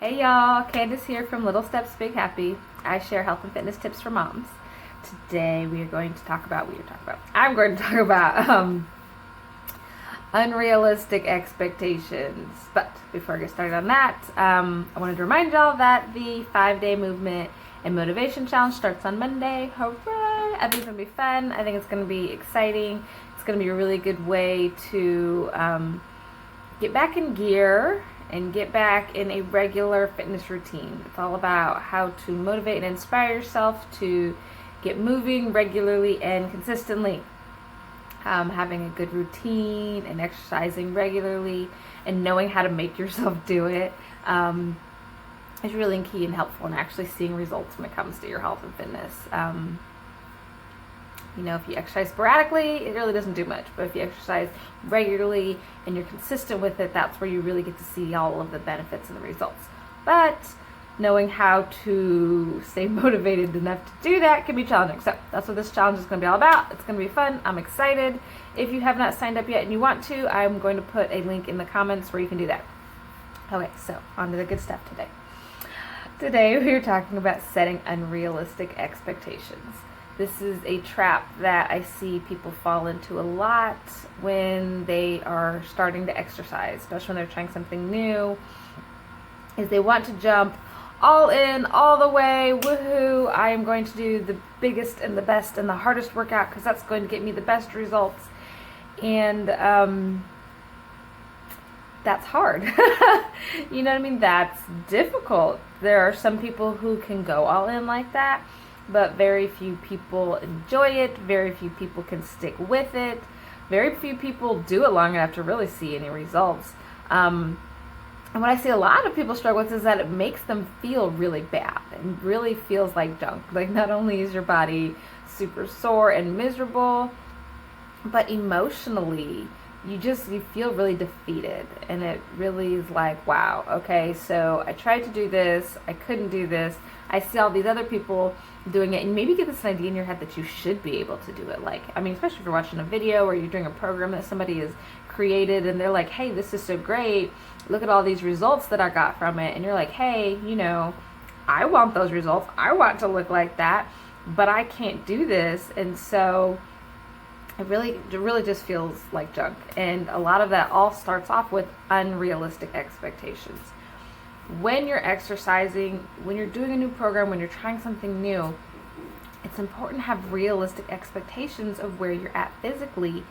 Hey y'all, Candace here from Little Steps Big Happy. I share health and fitness tips for moms. Today I'm going to talk about unrealistic expectations. But before I get started on that, I wanted to remind y'all that the 5-day movement and motivation challenge starts on Monday. Hooray! I think it's going to be fun. I think it's going to be exciting. It's going to be a really good way to get back in gear and get back in a regular fitness routine. It's all about how to motivate and inspire yourself to get moving regularly and consistently. Having a good routine and exercising regularly and knowing how to make yourself do it is really key and helpful in actually seeing results when it comes to your health and fitness. If you exercise sporadically, it really doesn't do much. But if you exercise regularly and you're consistent with it, that's where you really get to see all of the benefits and the results. But knowing how to stay motivated enough to do that can be challenging. So that's what this challenge is going to be all about. It's going to be fun. I'm excited. If you have not signed up yet and you want to, I'm going to put a link in the comments where you can do that. Okay, so on to the good stuff today. Today we are talking about setting unrealistic expectations. This is a trap that I see people fall into a lot when they are starting to exercise, especially when they're trying something new, is they want to jump all in, all the way, woohoo, I am going to do the biggest and the best and the hardest workout because that's going to get me the best results. And that's hard. You know what I mean? That's difficult. There are some people who can go all in like that, but very few people enjoy it. Very few people can stick with it. Very few people do it long enough to really see any results. And what I see a lot of people struggle with is that it makes them feel really bad and really feels like junk. Like, not only is your body super sore and miserable, but emotionally you feel really defeated, and it really is like, wow, okay, so I tried to do this, I couldn't do this, I see all these other people doing it, and maybe get this idea in your head that you should be able to do it. Like, I mean, especially if you're watching a video or you're doing a program that somebody has created and they're like, hey, this is so great, look at all these results that I got from it, and you're like, hey, I want those results, I want to look like that, but I can't do this. And so it really just feels like junk. And a lot of that all starts off with unrealistic expectations. When you're exercising, when you're doing a new program, when you're trying something new, it's important to have realistic expectations of where you're at physically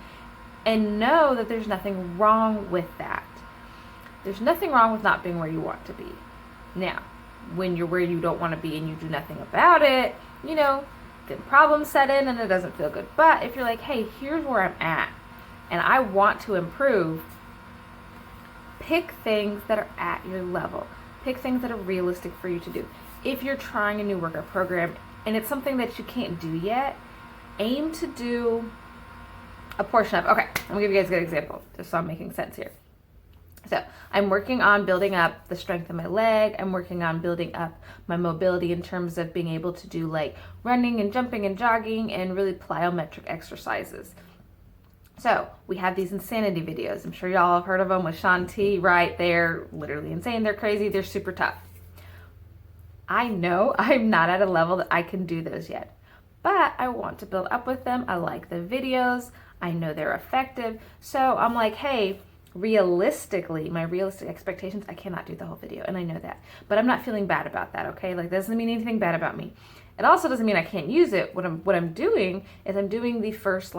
and know that there's nothing wrong with that. There's nothing wrong with not being where you want to be. Now, when you're where you don't want to be and you do nothing about it, then problems set in and it doesn't feel good. But if you're like, hey, here's where I'm at and I want to improve, pick things that are at your level. Pick things that are realistic for you to do. If you're trying a new workout program and it's something that you can't do yet, aim to do a portion of it. Okay, I'm gonna give you guys a good example just so I'm making sense here. So I'm working on building up the strength of my leg. I'm working on building up my mobility in terms of being able to do like running and jumping and jogging and really plyometric exercises. So we have these insanity videos. I'm sure y'all have heard of them with Shaun T, right? They're literally insane. They're crazy. They're super tough. I know I'm not at a level that I can do those yet, but I want to build up with them. I like the videos. I know they're effective. So I'm like, hey, realistically, my realistic expectations, I cannot do the whole video, and I know that, but I'm not feeling bad about that. Okay, like, that doesn't mean anything bad about me. It also doesn't mean I can't use it. What I'm doing is I'm doing the first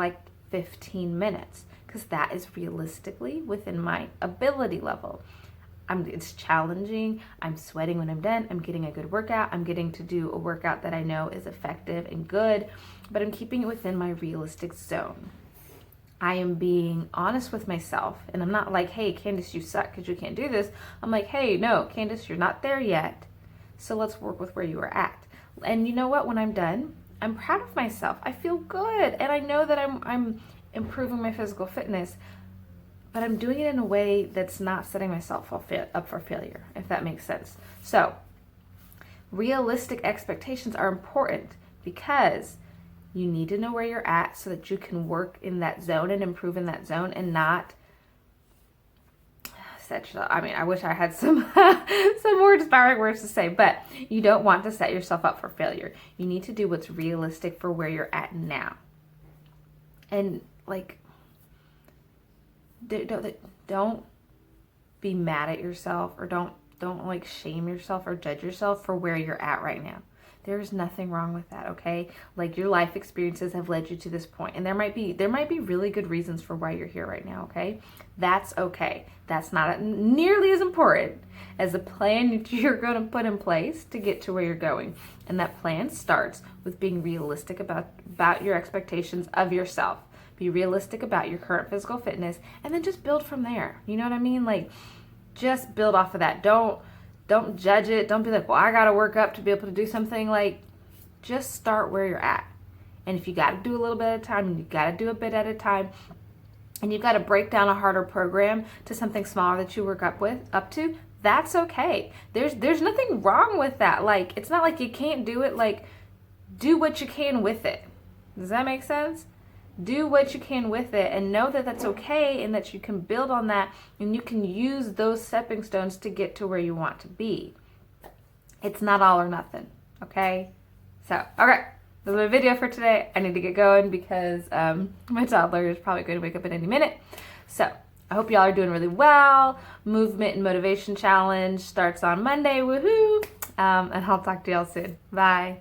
15 minutes because that is realistically within my ability level. It's challenging. I'm sweating when I'm done. I'm getting a good workout. I'm getting to do a workout that I know is effective and good, but I'm keeping it within my realistic zone. I am being honest with myself, and I'm not like, hey, Candace, you suck because you can't do this. I'm like, hey, no, Candace, you're not there yet, so let's work with where you are at. And you know what? When I'm done, I'm proud of myself. I feel good, and I know that I'm improving my physical fitness, but I'm doing it in a way that's not setting myself up for failure, if that makes sense. So realistic expectations are important because you need to know where you're at so that you can work in that zone and improve in that zone and not set yourself, I mean, I wish I had some some more inspiring words to say, but you don't want to set yourself up for failure. You need to do what's realistic for where you're at now. And like, don't be mad at yourself, or don't like shame yourself or judge yourself for where you're at right now. There's nothing wrong with that, okay? Like, your life experiences have led you to this point, and there might be really good reasons for why you're here right now, okay? That's okay. That's not nearly as important as the plan that you're going to put in place to get to where you're going. And that plan starts with being realistic about your expectations of yourself. Be realistic about your current physical fitness, and then just build from there. You know what I mean? Like, just build off of that. Don't judge it. Don't be like, well, I got to work up to be able to do something. Like, just start where you're at. And if you got to do a little bit at a time, you got to do a bit at a time, and you got to break down a harder program to something smaller that you work up to, that's okay. There's nothing wrong with that. Like, it's not like you can't do it. Like, do what you can with it. Does that make sense? Do what you can with it, and know that that's okay, and that you can build on that, and you can use those stepping stones to get to where you want to be. It's not all or nothing, okay? So, okay, that's my video for today. I need to get going because my toddler is probably going to wake up in any minute. So, I hope y'all are doing really well. Movement and Motivation Challenge starts on Monday, woohoo! And I'll talk to y'all soon. Bye.